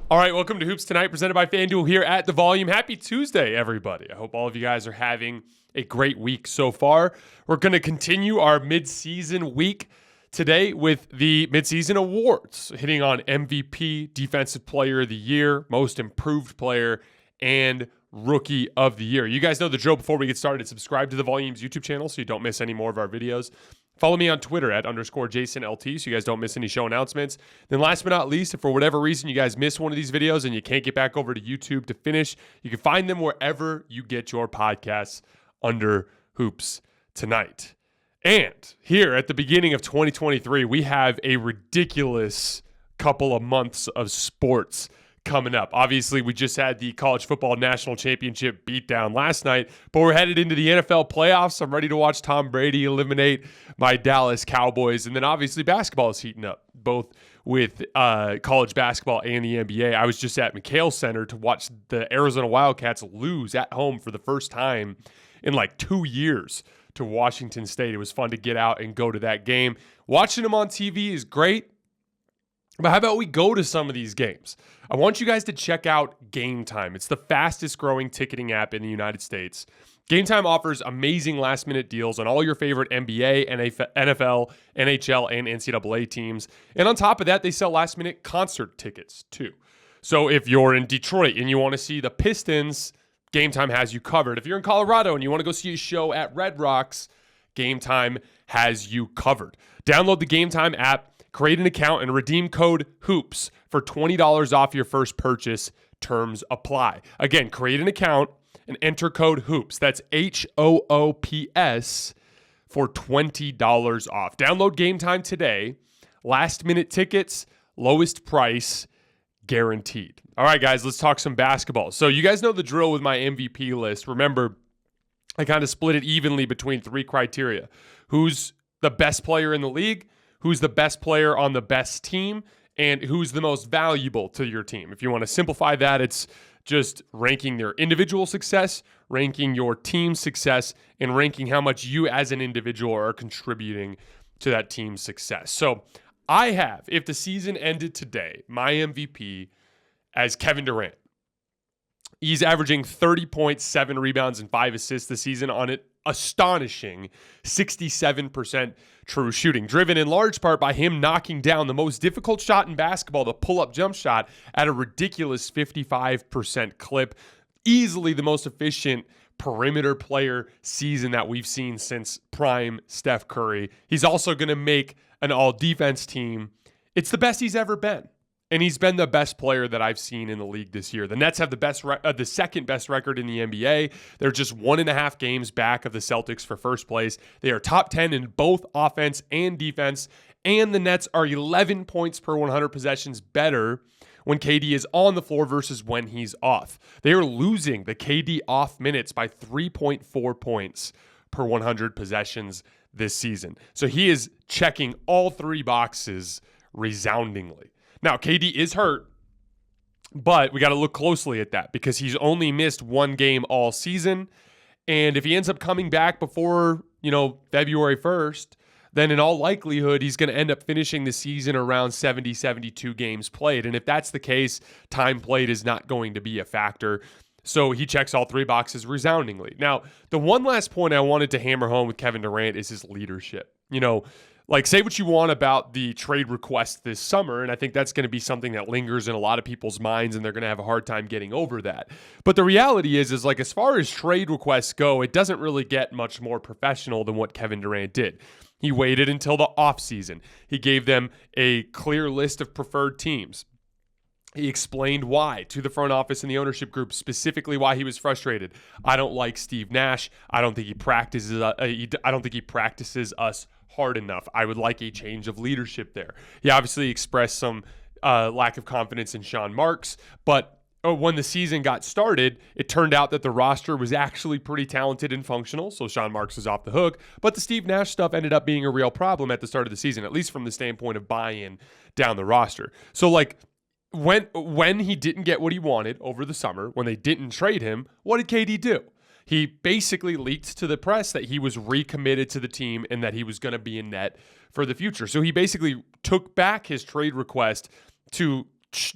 All right, welcome to Hoops Tonight, presented by FanDuel here at The Volume. Happy Tuesday, everybody. I hope all of you guys are having a great week so far. We're going to continue our midseason week today with the midseason awards, hitting on MVP, Defensive Player of the Year, Most Improved Player, and Rookie of the Year. You guys know the drill. Before we get started, subscribe to The Volume's YouTube channel so you don't miss any more of our videos. Follow me on Twitter at _JasonLT so you guys don't miss any show announcements. Then last but not least, if for whatever reason you guys miss one of these videos and you can't get back over to YouTube to finish, you can find them wherever you get your podcasts under Hoops Tonight. And here at the beginning of 2023, we have a ridiculous couple of months of sports coming up. Obviously, we just had the college football national championship beatdown last night, but we're headed into the NFL playoffs. I'm ready to watch Tom Brady eliminate my Dallas Cowboys. And then obviously basketball is heating up, both with college basketball and the NBA. I was just at McHale Center to watch the Arizona Wildcats lose at home for the first time in like 2 years to Washington State. It was fun to get out and go to that game. Watching them on TV is great. But how about we go to some of these games? I want you guys to check out Game Time. It's the fastest growing ticketing app in the United States. Game Time offers amazing last minute deals on all your favorite NBA, NFL, NHL, and NCAA teams. And on top of that, they sell last minute concert tickets too. So if you're in Detroit and you want to see the Pistons, Game Time has you covered. If you're in Colorado and you want to go see a show at Red Rocks, Game Time has you covered. Download the Game Time app, create an account, and redeem code HOOPS for $20 off your first purchase. Terms apply. Again, create an account and enter code HOOPS. That's HOOPS for $20 off. Download Game Time today. Last minute tickets, lowest price guaranteed. All right, guys, let's talk some basketball. So you guys know the drill with my MVP list. Remember, I kind of split it evenly between three criteria. Who's the best player in the league? Who's the best player on the best team, and who's the most valuable to your team. If you want to simplify that, it's just ranking their individual success, ranking your team's success, and ranking how much you as an individual are contributing to that team's success. So I have, if the season ended today, my MVP as Kevin Durant. He's averaging 30.7 rebounds and 5 assists this season on an astonishing 67% true shooting, driven in large part by him knocking down the most difficult shot in basketball, the pull-up jump shot, at a ridiculous 55% clip. Easily the most efficient perimeter player season that we've seen since prime Steph Curry. He's also going to make an all-defense team. It's the best he's ever been. And he's been the best player that I've seen in the league this year. The Nets have the second best record in the NBA. They're just 1.5 games back of the Celtics for first place. They are top 10 in both offense and defense. And the Nets are 11 points per 100 possessions better when KD is on the floor versus when he's off. They are losing the KD off minutes by 3.4 points per 100 possessions this season. So he is checking all three boxes resoundingly. Now, KD is hurt, but we got to look closely at that because he's only missed one game all season. And if he ends up coming back before, February 1st, then in all likelihood, he's going to end up finishing the season around 70, 72 games played. And if that's the case, time played is not going to be a factor. So he checks all three boxes resoundingly. Now, the one last point I wanted to hammer home with Kevin Durant is his leadership. Say what you want about the trade request this summer, and I think that's going to be something that lingers in a lot of people's minds, and they're going to have a hard time getting over that. But the reality is as far as trade requests go, it doesn't really get much more professional than what Kevin Durant did. He waited until the offseason. He gave them a clear list of preferred teams. He explained why to the front office and the ownership group, specifically why he was frustrated. I don't like Steve Nash. I don't think he practices. I don't think he practices us hard enough. I would like a change of leadership there. He obviously expressed some lack of confidence in Sean Marks, but when the season got started, it turned out that the roster was actually pretty talented and functional, so Sean Marks was off the hook, but the Steve Nash stuff ended up being a real problem at the start of the season, at least from the standpoint of buy-in down the roster. So when he didn't get what he wanted over the summer, when they didn't trade him, what did KD do? He basically leaked to the press that he was recommitted to the team and that he was going to be in net for the future. So he basically took back his trade request to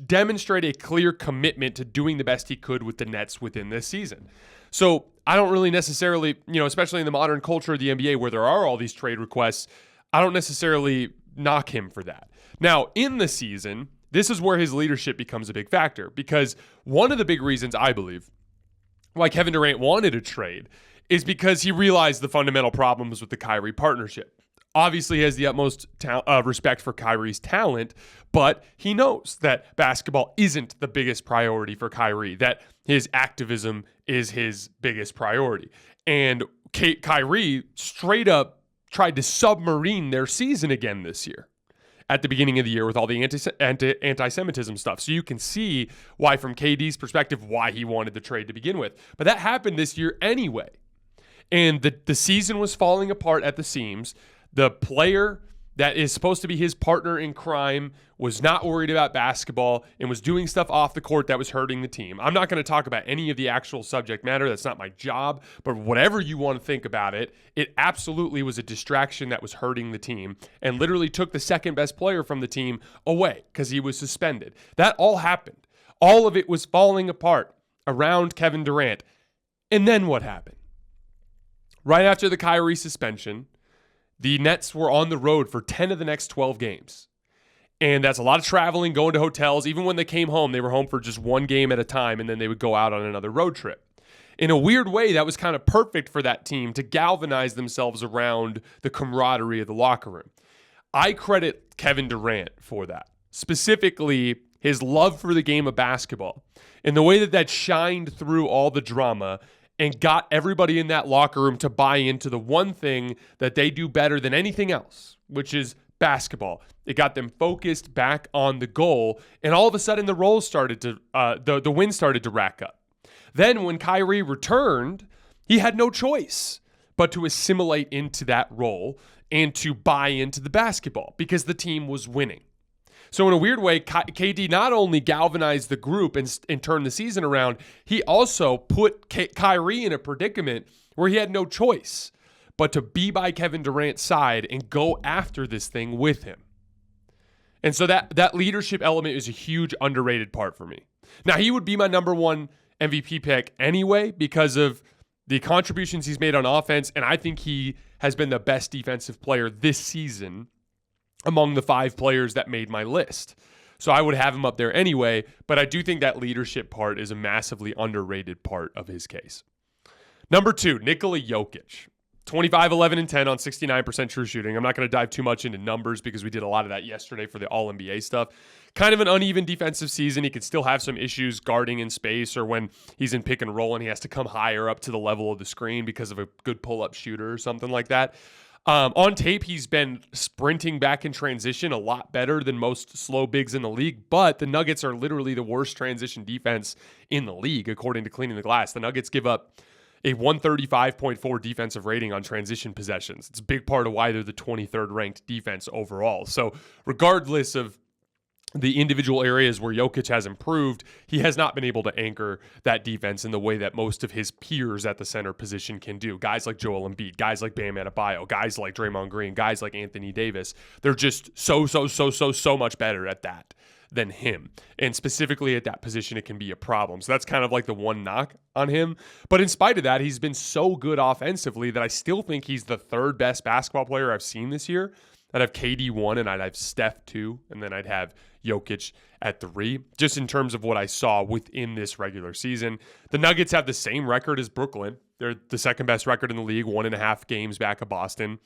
demonstrate a clear commitment to doing the best he could with the Nets within this season. So I don't really necessarily, especially in the modern culture of the NBA where there are all these trade requests, I don't necessarily knock him for that. Now, in the season, this is where his leadership becomes a big factor, because one of the big reasons I believe why Kevin Durant wanted a trade is because he realized the fundamental problems with the Kyrie partnership. Obviously, he has the utmost respect for Kyrie's talent, but he knows that basketball isn't the biggest priority for Kyrie, that his activism is his biggest priority. And Kyrie straight up tried to submarine their season again this year at the beginning of the year with all the anti-Semitism stuff. So you can see why, from KD's perspective, why he wanted the trade to begin with. But that happened this year anyway. And the season was falling apart at the seams. The player that is supposed to be his partner in crime was not worried about basketball and was doing stuff off the court that was hurting the team. I'm not going to talk about any of the actual subject matter. That's not my job. But whatever you want to think about it, it absolutely was a distraction that was hurting the team and literally took the second best player from the team away because he was suspended. That all happened. All of it was falling apart around Kevin Durant. And then what happened? Right after the Kyrie suspension, the Nets were on the road for 10 of the next 12 games. And that's a lot of traveling, going to hotels. Even when they came home, they were home for just one game at a time, and then they would go out on another road trip. In a weird way, that was kind of perfect for that team to galvanize themselves around the camaraderie of the locker room. I credit Kevin Durant for that, specifically his love for the game of basketball and the way that shined through all the drama and got everybody in that locker room to buy into the one thing that they do better than anything else, which is basketball. It got them focused back on the goal, and all of a sudden the wins started to rack up. Then when Kyrie returned, he had no choice but to assimilate into that role and to buy into the basketball because the team was winning. So in a weird way, KD not only galvanized the group and turned the season around, he also put Kyrie in a predicament where he had no choice but to be by Kevin Durant's side and go after this thing with him. And so that leadership element is a huge underrated part for me. Now, he would be my number one MVP pick anyway because of the contributions he's made on offense, and I think he has been the best defensive player this season among the 5 players that made my list. So I would have him up there anyway, but I do think that leadership part is a massively underrated part of his case. Number 2, Nikola Jokic. 25, 11, and 10 on 69% true shooting. I'm not going to dive too much into numbers because we did a lot of that yesterday for the All-NBA stuff. Kind of an uneven defensive season. He could still have some issues guarding in space or when he's in pick and roll and he has to come higher up to the level of the screen because of a good pull-up shooter or something like that. On tape, he's been sprinting back in transition a lot better than most slow bigs in the league, but the Nuggets are literally the worst transition defense in the league, according to Cleaning the Glass. The Nuggets give up a 135.4 defensive rating on transition possessions. It's a big part of why they're the 23rd ranked defense overall. So regardless of the individual areas where Jokic has improved, he has not been able to anchor that defense in the way that most of his peers at the center position can do. Guys like Joel Embiid, guys like Bam Adebayo, guys like Draymond Green, guys like Anthony Davis, they're just so much better at that than him. And specifically at that position, it can be a problem. So that's kind of like the one knock on him. But in spite of that, he's been so good offensively that I still think he's the 3rd best basketball player I've seen this year. I'd have KD 1, and I'd have Steph 2, and then I'd have Jokic at 3, just in terms of what I saw within this regular season. The Nuggets have the same record as Brooklyn. They're the 2nd best record in the league, 1.5 games back of Boston.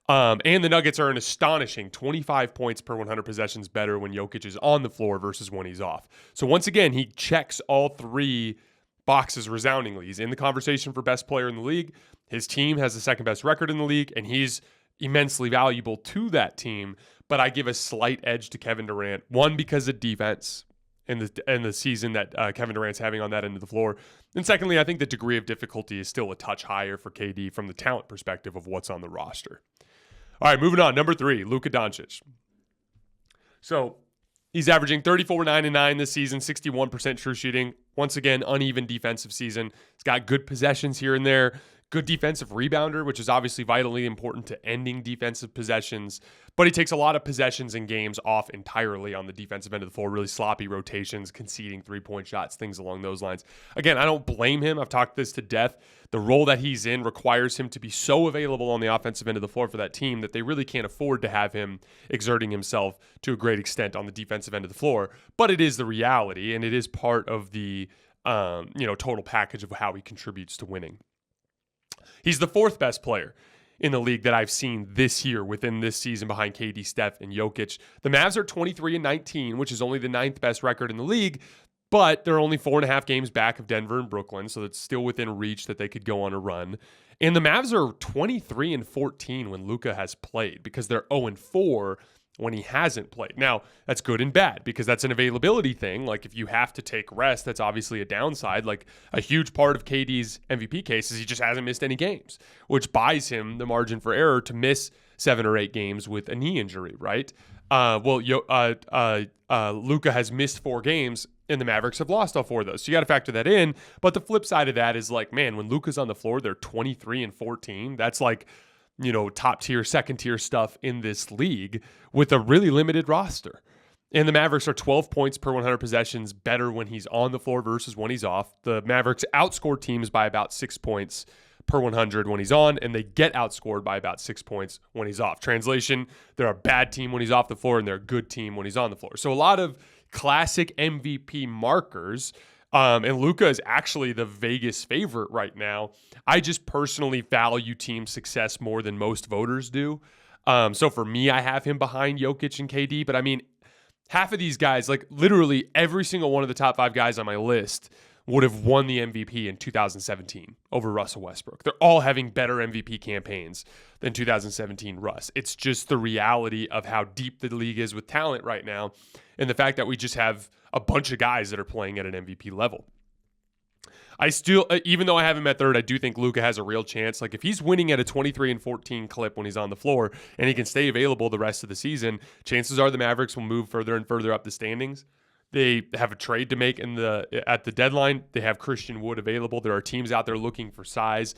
And the Nuggets are an astonishing 25 points per 100 possessions better when Jokic is on the floor versus when he's off. So once again, he checks all 3 boxes resoundingly. He's in the conversation for best player in the league. His team has the 2nd best record in the league, and he's immensely valuable to that team. But I give a slight edge to Kevin Durant. 1, because of defense and the season that Kevin Durant's having on that end of the floor. And secondly, I think the degree of difficulty is still a touch higher for KD from the talent perspective of what's on the roster. All right, moving on. Number 3, Luka Doncic. So he's averaging 34, 9, and 9 this season, 61% true shooting. Once again, uneven defensive season. He's got good possessions here and there, Good defensive rebounder, which is obviously vitally important to ending defensive possessions, but he takes a lot of possessions and games off entirely on the defensive end of the floor, really sloppy rotations, conceding three-point shots, things along those lines. Again, I don't blame him. I've talked this to death. The role that he's in requires him to be so available on the offensive end of the floor for that team that they really can't afford to have him exerting himself to a great extent on the defensive end of the floor. But it is the reality, and it is part of the total package of how he contributes to winning. He's the fourth best player in the league that I've seen this year within this season behind KD, Steph, and Jokic. The Mavs are 23-19, which is only the ninth best record in the league, but they're only 4.5 games back of Denver and Brooklyn, so it's still within reach that they could go on a run. And the Mavs are 23-14 when Luka has played because they're 0-4 when he hasn't played. Now, that's good and bad because that's an availability thing. Like, if you have to take rest, that's obviously a downside. Like, a huge part of KD's MVP case is he just hasn't missed any games, which buys him the margin for error to miss 7 or 8 games with a knee injury, right? Luka has missed 4 games, and the Mavericks have lost all 4 of those. So you got to factor that in. But the flip side of that is, like, man, when Luka's on the floor, they're 23-14. That's like, top tier, second tier stuff in this league with a really limited roster. And the Mavericks are 12 points per 100 possessions better when he's on the floor versus when he's off. The Mavericks outscore teams by about 6 points per 100 when he's on, and they get outscored by about 6 points when he's off. Translation, they're a bad team when he's off the floor, and they're a good team when he's on the floor. So a lot of classic MVP markers. And Luka is actually the Vegas favorite right now. I just personally value team success more than most voters do. So for me, I have him behind Jokic and KD. But I mean, half of these guys, like literally every single one of the top 5 guys on my list would have won the MVP in 2017 over Russell Westbrook. They're all having better MVP campaigns than 2017 Russ. It's just the reality of how deep the league is with talent right now, and the fact that we just have a bunch of guys that are playing at an MVP level. I still, even though I have him at third, I do think Luka has a real chance. Like, if he's winning at a 23-14 clip when he's on the floor and he can stay available the rest of the season, chances are the Mavericks will move further and further up the standings. They have a trade to make at the deadline. They have Christian Wood available. There are teams out there looking for size.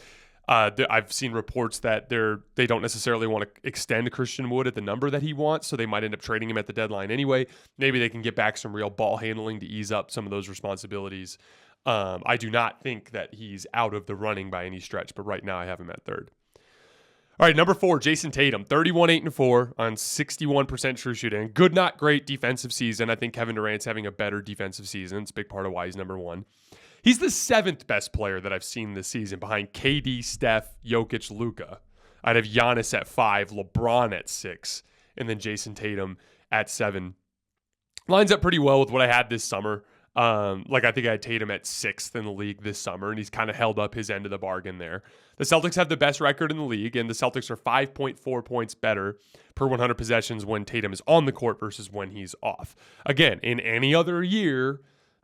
I've seen reports that they don't necessarily want to extend Christian Wood at the number that he wants, so they might end up trading him at the deadline anyway. Maybe they can get back some real ball handling to ease up some of those responsibilities. I do not think that he's out of the running by any stretch, but right now I have him at third. All right, number 4, Jayson Tatum, 31-8-4 on 61% true shooting. Good, not great defensive season. I think Kevin Durant's having a better defensive season. It's a big part of why he's number 1. He's the 7th best player that I've seen this season behind KD, Steph, Jokic, Luka. I'd have Giannis at 5, LeBron at 6, and then Jayson Tatum at 7. Lines up pretty well with what I had this summer. I think I had Tatum at 6th in the league this summer, and he's kind of held up his end of the bargain there. The Celtics have the best record in the league, and the Celtics are 5.4 points better per 100 possessions when Tatum is on the court versus when he's off. Again, in any other year,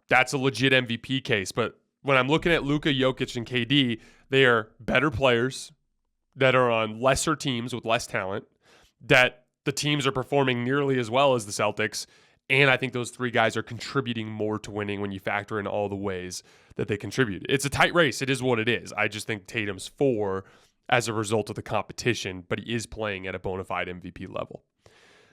that's a legit MVP case. But when I'm looking at Luka, Jokic, and KD, they are better players that are on lesser teams with less talent, that the teams are performing nearly as well as the Celtics. And I think those 3 guys are contributing more to winning when you factor in all the ways that they contribute. It's a tight race. It is what it is. I just think Tatum's 4 as a result of the competition, but he is playing at a bona fide MVP level.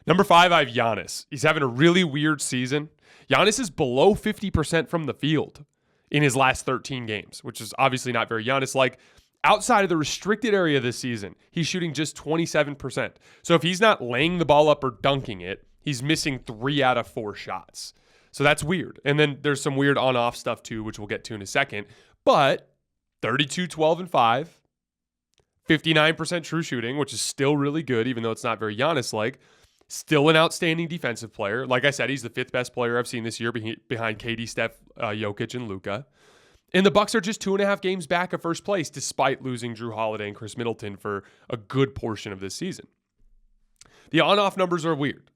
Number 5, I have Giannis. He's having a really weird season. Giannis is below 50% from the field in his last 13 games, which is obviously not very Giannis-like. Outside of the restricted area this season, he's shooting just 27%. So if he's not laying the ball up or dunking it, he's missing 3 out of 4 shots. So that's weird. And then there's some weird on-off stuff too, which we'll get to in a second. But 32, 12, and 5, 59% true shooting, which is still really good, even though it's not very Giannis-like. Still an outstanding defensive player. Like I said, he's the 5th best player I've seen this year behind KD, Steph, Jokic, and Luka. And the Bucks are just 2.5 games back of first place, despite losing Drew Holiday and Chris Middleton for a good portion of this season. The on-off numbers are weird.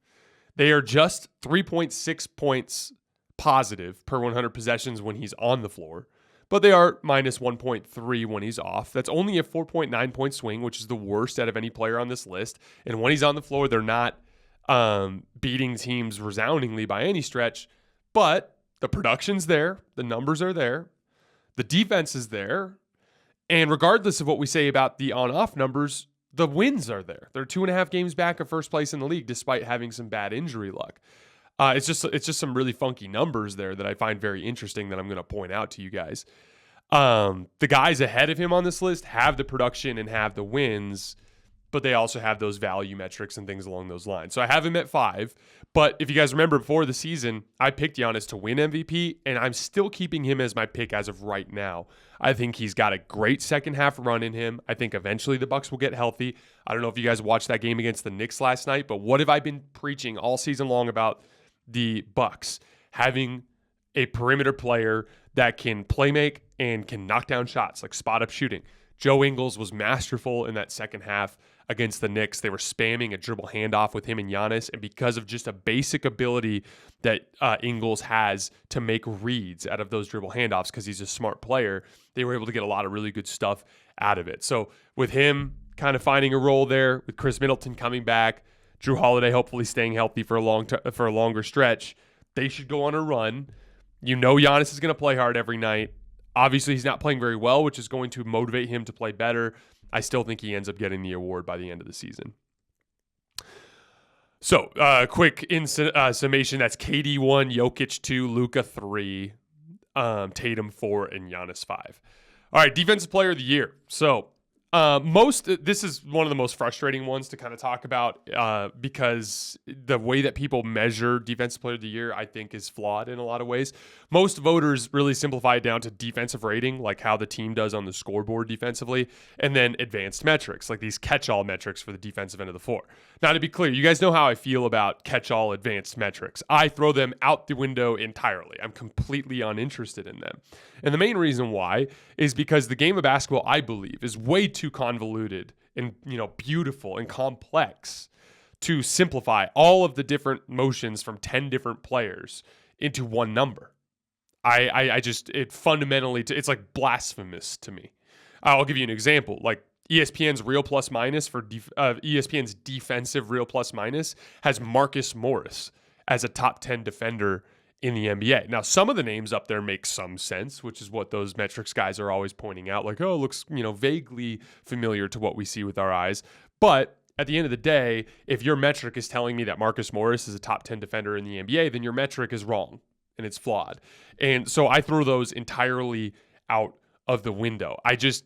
They are just 3.6 points positive per 100 possessions when he's on the floor, but they are minus 1.3 when he's off. That's only a 4.9 point swing, which is the worst out of any player on this list. And when he's on the floor, they're not beating teams resoundingly by any stretch, but the production's there, the numbers are there, the defense is there, And regardless of what we say about the on-off numbers, the wins are there. They're 2.5 games back of first place in the league, despite having some bad injury luck. It's just some really funky numbers there that I find very interesting that I'm going to point out to you guys. The guys ahead of him on this list have the production and have the wins, but they also have those value metrics and things along those lines. So I have him at 5. But if you guys remember before the season, I picked Giannis to win MVP, and I'm still keeping him as my pick as of right now. I think he's got a great second half run in him. I think eventually the Bucks will get healthy. I don't know if you guys watched that game against the Knicks last night, but what have I been preaching all season long about the Bucks? Having a perimeter player that can play make and can knock down shots, like spot up shooting. Joe Ingles was masterful in that second half against the Knicks. They were spamming a dribble handoff with him and Giannis, and because of just a basic ability that Ingles has to make reads out of those dribble handoffs, because he's a smart player, they were able to get a lot of really good stuff out of it. So with him kind of finding a role there, with Chris Middleton coming back, Drew Holiday hopefully staying healthy for a longer stretch, they should go on a run. You know Giannis is going to play hard every night. Obviously, he's not playing very well, which is going to motivate him to play better. I still think he ends up getting the award by the end of the season. So, quick summation. That's KD 1, Jokic 2, Luka 3, Tatum 4, and Giannis 5. All right, Defensive Player of the Year. So, this is one of the most frustrating ones to kind of talk about because the way that people measure Defensive Player of the Year, I think, is flawed in a lot of ways. Most voters really simplify it down to defensive rating, like how the team does on the scoreboard defensively, and then advanced metrics, like these catch-all metrics for the defensive end of the floor. Now, to be clear, you guys know how I feel about catch-all advanced metrics. I throw them out the window entirely. I'm completely uninterested in them. And the main reason why is because the game of basketball, I believe, is way too convoluted and, beautiful and complex to simplify all of the different motions from 10 different players into one number. It's like blasphemous to me. I'll give you an example. Like ESPN's real plus minus for ESPN's defensive real plus minus has Marcus Morris as a top 10 defender in the NBA. Now, some of the names up there make some sense, which is what those metrics guys are always pointing out. Like, oh, it looks, vaguely familiar to what we see with our eyes. But at the end of the day, if your metric is telling me that Marcus Morris is a top 10 defender in the NBA, then your metric is wrong and it's flawed. And so I throw those entirely out of the window. I just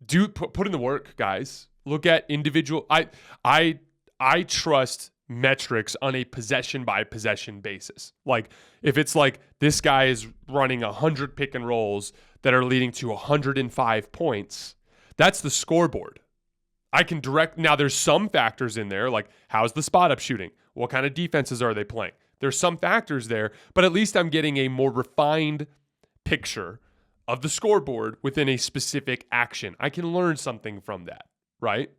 do put in the work, guys. Look at individual. I trust metrics on a possession by possession basis. Like if it's like this guy is running 100 pick and rolls that are leading to 105 points, that's the scoreboard. I can direct. Now there's some factors in there, like how's the spot up shooting? What kind of defenses are they playing? There's some factors there, but at least I'm getting a more refined picture of the scoreboard within a specific action. I can learn something from that, right?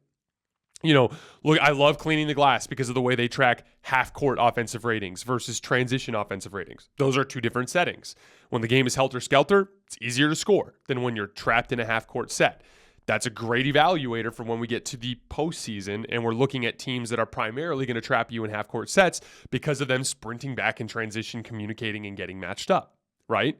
Look, I love cleaning the glass because of the way they track half-court offensive ratings versus transition offensive ratings. Those are two different settings. When the game is helter-skelter, it's easier to score than when you're trapped in a half-court set. That's a great evaluator for when we get to the postseason and we're looking at teams that are primarily going to trap you in half-court sets because of them sprinting back in transition, communicating, and getting matched up, right?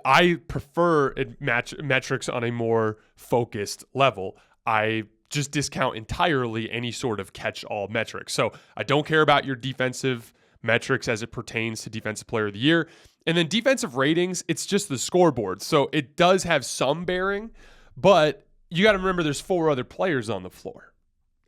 I prefer metrics on a more focused level. I just discount entirely any sort of catch-all metric. So I don't care about your defensive metrics as it pertains to Defensive Player of the Year. And then defensive ratings, it's just the scoreboard. So it does have some bearing, but you got to remember there's 4 other players on the floor.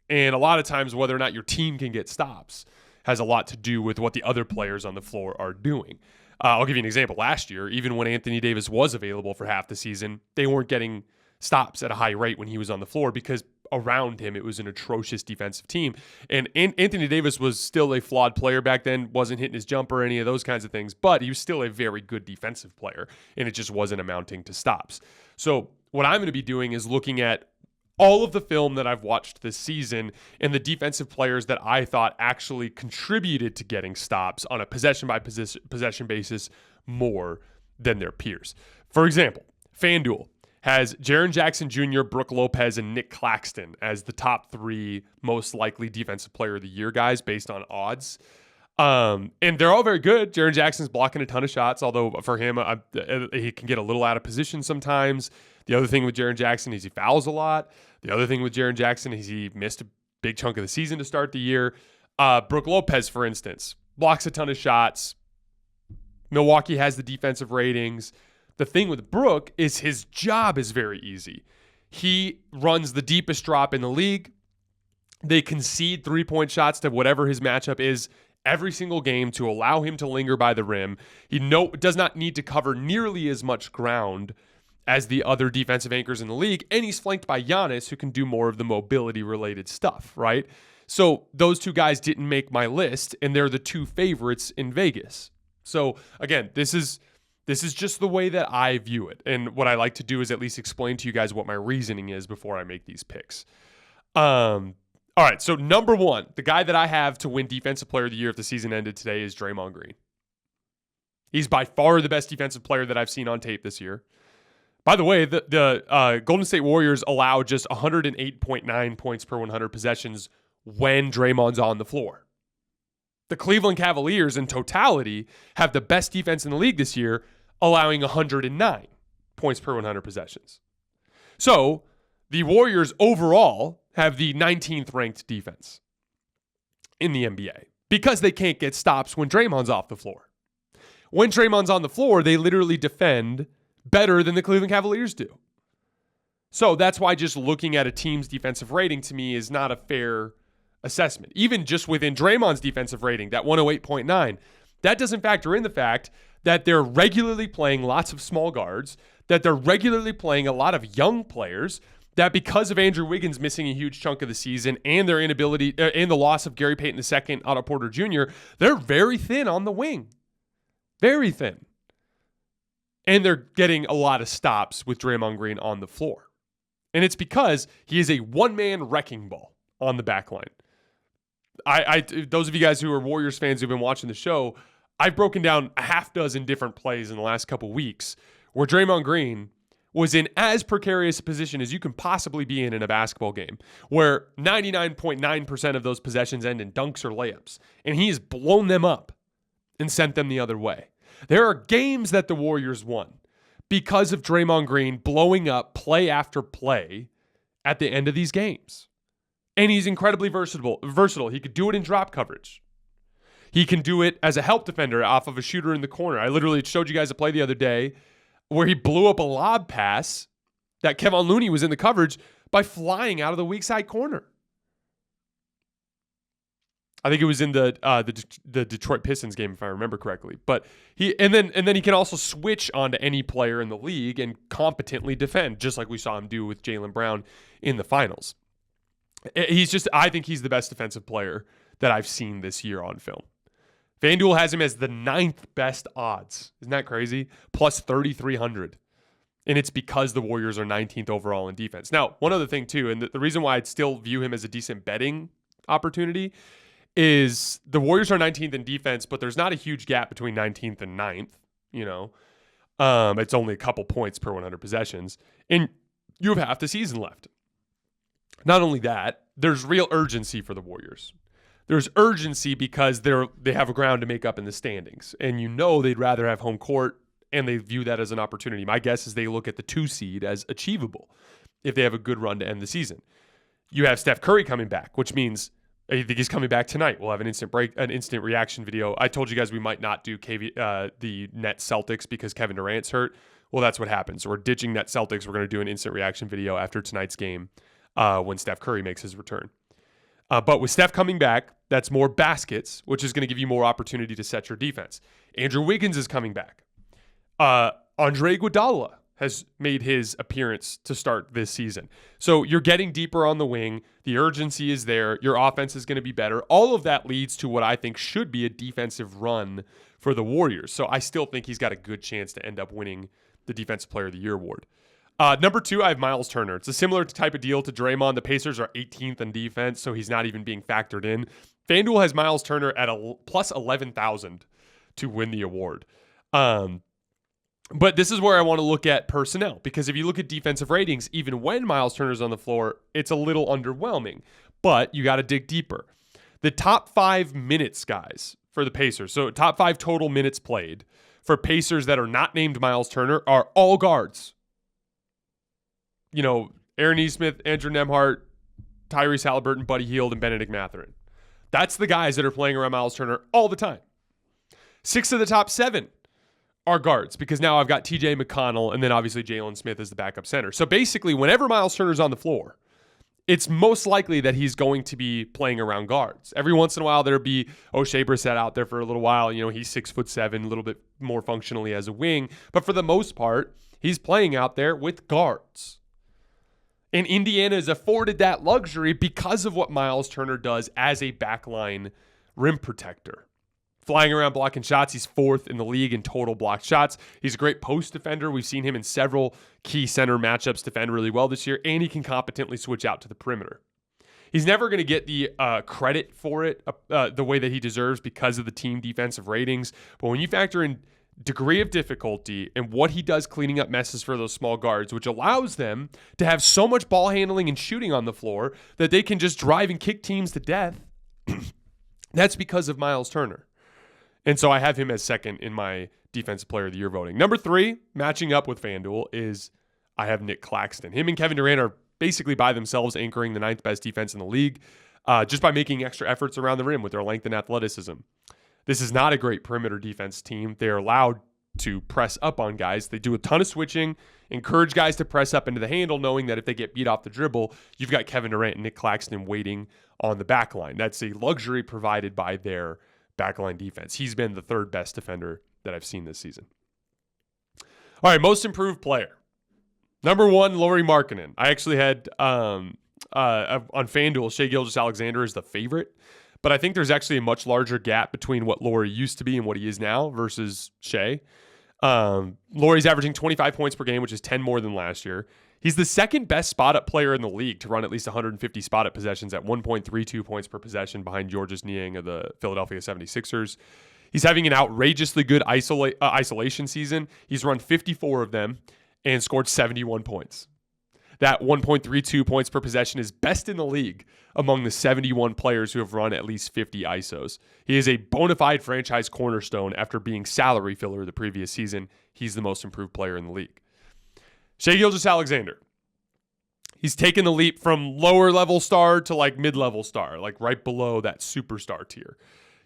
And a lot of times whether or not your team can get stops has a lot to do with what the other players on the floor are doing. I'll give you an example. Last year, even when Anthony Davis was available for half the season, they weren't getting stops at a high rate when he was on the floor because around him it was an atrocious defensive team. And Anthony Davis was still a flawed player back then, wasn't hitting his jumper, any of those kinds of things, but he was still a very good defensive player, and it just wasn't amounting to stops. So what I'm going to be doing is looking at all of the film that I've watched this season and the defensive players that I thought actually contributed to getting stops on a possession basis more than their peers. For example, FanDuel has Jaren Jackson Jr., Brook Lopez, and Nick Claxton as the top 3 most likely Defensive Player of the Year guys based on odds. And they're all very good. Jaren Jackson's blocking a ton of shots, although for him, he can get a little out of position sometimes. The other thing with Jaren Jackson is he fouls a lot. The other thing with Jaren Jackson is he missed a big chunk of the season to start the year. Brook Lopez, for instance, blocks a ton of shots. Milwaukee has the defensive ratings. The thing with Brook is his job is very easy. He runs the deepest drop in the league. They concede three-point shots to whatever his matchup is every single game to allow him to linger by the rim. He does not need to cover nearly as much ground as the other defensive anchors in the league, and he's flanked by Giannis, who can do more of the mobility-related stuff, right? So those two guys didn't make my list, and they're the two favorites in Vegas. So again, this is just the way that I view it, and what I like to do is at least explain to you guys what my reasoning is before I make these picks. All right, so number one, the guy that I have to win Defensive Player of the Year if the season ended today is Draymond Green. He's by far the best defensive player that I've seen on tape this year. By the way, the Golden State Warriors allow just 108.9 points per 100 possessions when Draymond's on the floor. The Cleveland Cavaliers in totality have the best defense in the league this year, allowing 109 points per 100 possessions. So the Warriors overall have the 19th ranked defense in the NBA because they can't get stops when Draymond's off the floor. When Draymond's on the floor, they literally defend better than the Cleveland Cavaliers do. So that's why just looking at a team's defensive rating to me is not a fair assessment. Even just within Draymond's defensive rating, that 108.9, that doesn't factor in the fact that they're regularly playing lots of small guards, that they're regularly playing a lot of young players, that because of Andrew Wiggins missing a huge chunk of the season and their inability and the loss of Gary Payton II, Otto Porter Jr., they're very thin on the wing. Very thin. And they're getting a lot of stops with Draymond Green on the floor. And it's because he is a one-man wrecking ball on the back line. Those of you guys who are Warriors fans who've been watching the show, I've broken down a half dozen different plays in the last couple weeks where Draymond Green was in as precarious a position as you can possibly be in a basketball game, where 99.9% of those possessions end in dunks or layups, and he has blown them up and sent them the other way. There are games that the Warriors won because of Draymond Green blowing up play after play at the end of these games. And he's incredibly versatile. He could do it in drop coverage. He can do it as a help defender off of a shooter in the corner. I literally showed you guys a play the other day where he blew up a lob pass that Kevon Looney was in the coverage by flying out of the weak side corner. I think it was in the Detroit Pistons game, if I remember correctly. But he can also switch onto any player in the league and competently defend, just like we saw him do with Jaylen Brown in the finals. I think he's the best defensive player that I've seen this year on film. FanDuel has him as the 9th best odds. Isn't that crazy? Plus 3,300. And it's because the Warriors are 19th overall in defense. Now, one other thing too, and the reason why I'd still view him as a decent betting opportunity is the Warriors are 19th in defense, but there's not a huge gap between 19th and 9th. It's only a couple points per 100 possessions. And you have half the season left. Not only that, there's real urgency for the Warriors. There's urgency because they have a ground to make up in the standings. And they'd rather have home court, and they view that as an opportunity. My guess is they look at the 2 seed as achievable if they have a good run to end the season. You have Steph Curry coming back, which means I think he's coming back tonight. We'll have an instant reaction video. I told you guys we might not do the Nets Celtics because Kevin Durant's hurt. Well, that's what happens. So we're ditching Nets Celtics. We're going to do an instant reaction video after tonight's game when Steph Curry makes his return. But with Steph coming back, that's more baskets, which is going to give you more opportunity to set your defense. Andrew Wiggins is coming back. Andre Iguodala has made his appearance to start this season. So you're getting deeper on the wing. The urgency is there. Your offense is going to be better. All of that leads to what I think should be a defensive run for the Warriors. So I still think he's got a good chance to end up winning the Defensive Player of the Year award. Number 2, I have Myles Turner. It's a similar type of deal to Draymond. The Pacers are 18th in defense, so he's not even being factored in. FanDuel has Myles Turner at a plus 11,000 to win the award. But this is where I want to look at personnel, because if you look at defensive ratings, even when Myles Turner's on the floor, it's a little underwhelming. But you got to dig deeper. The top 5 minutes guys for the Pacers. So top 5 total minutes played for Pacers that are not named Myles Turner are all guards. You know, Aaron Nesmith, Andrew Nembhard, Tyrese Haliburton, Buddy Hield, and Bennedict Mathurin. That's the guys that are playing around Myles Turner all the time. 6 of the top 7 are guards because now I've got TJ McConnell and then obviously Jalen Smith as the backup center. So basically, whenever Myles Turner's on the floor, it's most likely that he's going to be playing around guards. Every once in a while, there'll be O'Shea Brissett out there for a little while. You know, he's 6'7", a little bit more functionally as a wing. But for the most part, he's playing out there with guards. And Indiana is afforded that luxury because of what Myles Turner does as a backline rim protector. Flying around blocking shots, he's 4th in the league in total blocked shots. He's a great post defender. We've seen him in several key center matchups defend really well this year, and he can competently switch out to the perimeter. He's never going to get the credit for it the way that he deserves because of the team defensive ratings. But when you factor in degree of difficulty and what he does cleaning up messes for those small guards, which allows them to have so much ball handling and shooting on the floor that they can just drive and kick teams to death, that's because of Myles Turner. And so I have him as second in my Defensive Player of the Year voting. Number 3, matching up with FanDuel, is I have Nick Claxton. Him and Kevin Durant are basically by themselves anchoring the 9th best defense in the league just by making extra efforts around the rim with their length and athleticism. This is not a great perimeter defense team. They're allowed to press up on guys. They do a ton of switching, encourage guys to press up into the handle, knowing that if they get beat off the dribble, you've got Kevin Durant and Nick Claxton waiting on the back line. That's a luxury provided by their backline defense. He's been the 3rd best defender that I've seen this season. All right, most improved player. Number 1, Lauri Markkanen. I actually had on FanDuel, Shai Gilgeous-Alexander is the favorite, but I think there's actually a much larger gap between what Lauri used to be and what he is now versus Shai. Lauri's averaging 25 points per game, which is 10 more than last year. He's the 2nd best spot-up player in the league to run at least 150 spot-up possessions at 1.32 points per possession behind Georges Niang of the Philadelphia 76ers. He's having an outrageously good isolation season. He's run 54 of them and scored 71 points. That 1.32 points per possession is best in the league among the 71 players who have run at least 50 ISOs. He is a bona fide franchise cornerstone after being salary filler the previous season. He's the most improved player in the league. Shai Gilgeous-Alexander. He's taken the leap from lower level star to like mid-level star, like right below that superstar tier.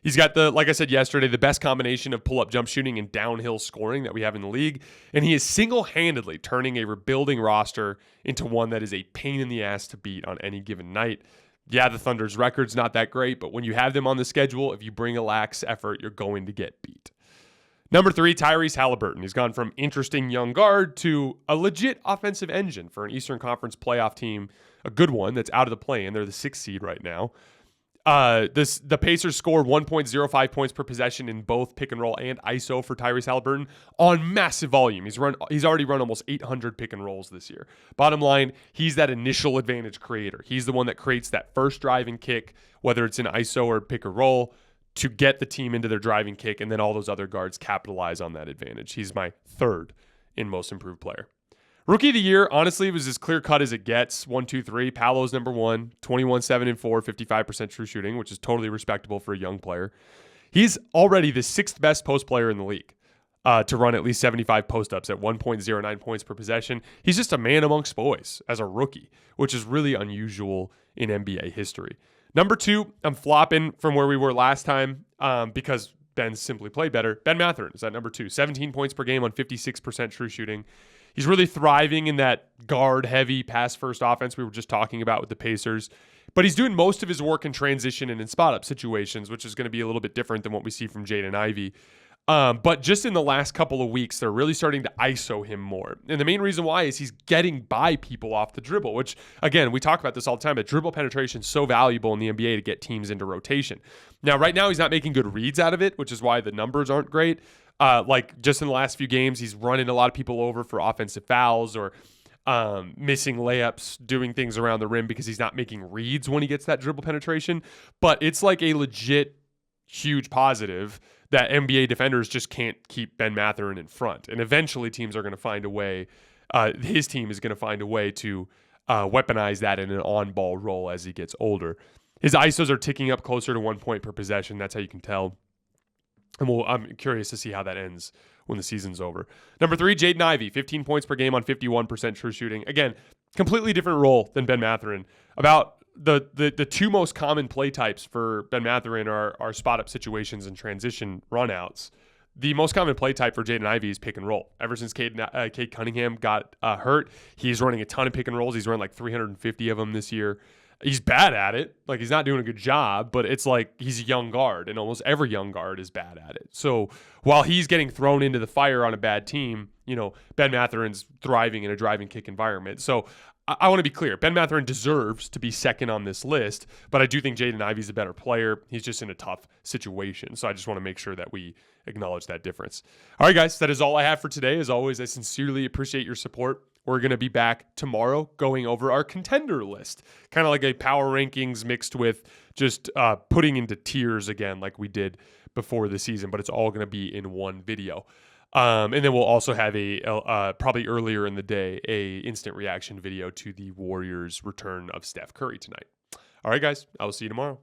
He's got like I said yesterday, the best combination of pull-up jump shooting and downhill scoring that we have in the league. And he is single-handedly turning a rebuilding roster into one that is a pain in the ass to beat on any given night. Yeah, the Thunder's record's not that great, but when you have them on the schedule, if you bring a lax effort, you're going to get beat. Number 3, Tyrese Haliburton. He's gone from interesting young guard to a legit offensive engine for an Eastern Conference playoff team, a good one that's out of the play-in. They're the 6th seed right now. The Pacers score 1.05 points per possession in both pick and roll and ISO for Tyrese Haliburton on massive volume. He's already run almost 800 pick and rolls this year. Bottom line, he's that initial advantage creator. He's the one that creates that first driving kick, whether it's in ISO or pick or roll, to get the team into their driving kick, and then all those other guards capitalize on that advantage. He's my 3rd in most improved player. Rookie of the year, honestly, was as clear-cut as it gets. 1, 2, 3. Paolo's number 1, 21, 7, and 4, 55% true shooting, which is totally respectable for a young player. He's already the 6th best post player in the league to run at least 75 post-ups at 1.09 points per possession. He's just a man amongst boys as a rookie, which is really unusual in NBA history. Number 2, I'm flopping from where we were last time because Ben simply played better. Ben Mathurin is at number 2, 17 points per game on 56% true shooting. He's really thriving in that guard-heavy pass-first offense we were just talking about with the Pacers. But he's doing most of his work in transition and in spot-up situations, which is going to be a little bit different than what we see from Jaden and Ivey. But just in the last couple of weeks, they're really starting to ISO him more. And the main reason why is he's getting by people off the dribble, which, again, we talk about this all the time, but dribble penetration is so valuable in the NBA to get teams into rotation. Now, right now, he's not making good reads out of it, which is why the numbers aren't great. Like just in the last few games, he's running a lot of people over for offensive fouls or missing layups, doing things around the rim because he's not making reads when he gets that dribble penetration. But it's like a legit huge positive that NBA defenders just can't keep Ben Mathurin in front. And eventually teams are going to find a way, his team is going to find a way to weaponize that in an on-ball role as he gets older. His ISOs are ticking up closer to 1 point per possession. That's how you can tell. And I'm curious to see how that ends when the season's over. Number 3, Jaden Ivey, 15 points per game on 51% true shooting. Again, completely different role than Ben Mathurin. About the two most common play types for Ben Mathurin are spot-up situations and transition runouts. The most common play type for Jaden Ivey is pick and roll. Ever since Cade Cunningham got hurt, he's running a ton of pick and rolls. He's run like 350 of them this year. He's bad at it. Like, he's not doing a good job, but it's like he's a young guard, and almost every young guard is bad at it. So while he's getting thrown into the fire on a bad team, Ben Mathurin's thriving in a drive and kick environment. So I want to be clear. Ben Mathurin deserves to be second on this list, but I do think Jaden Ivey's a better player. He's just in a tough situation. So I just want to make sure that we acknowledge that difference. All right, guys, that is all I have for today. As always, I sincerely appreciate your support. We're going to be back tomorrow going over our contender list, kind of like a power rankings mixed with just putting into tiers again like we did before the season, but it's all going to be in one video. And then we'll also have probably earlier in the day, a instant reaction video to the Warriors' return of Steph Curry tonight. All right, guys, I will see you tomorrow.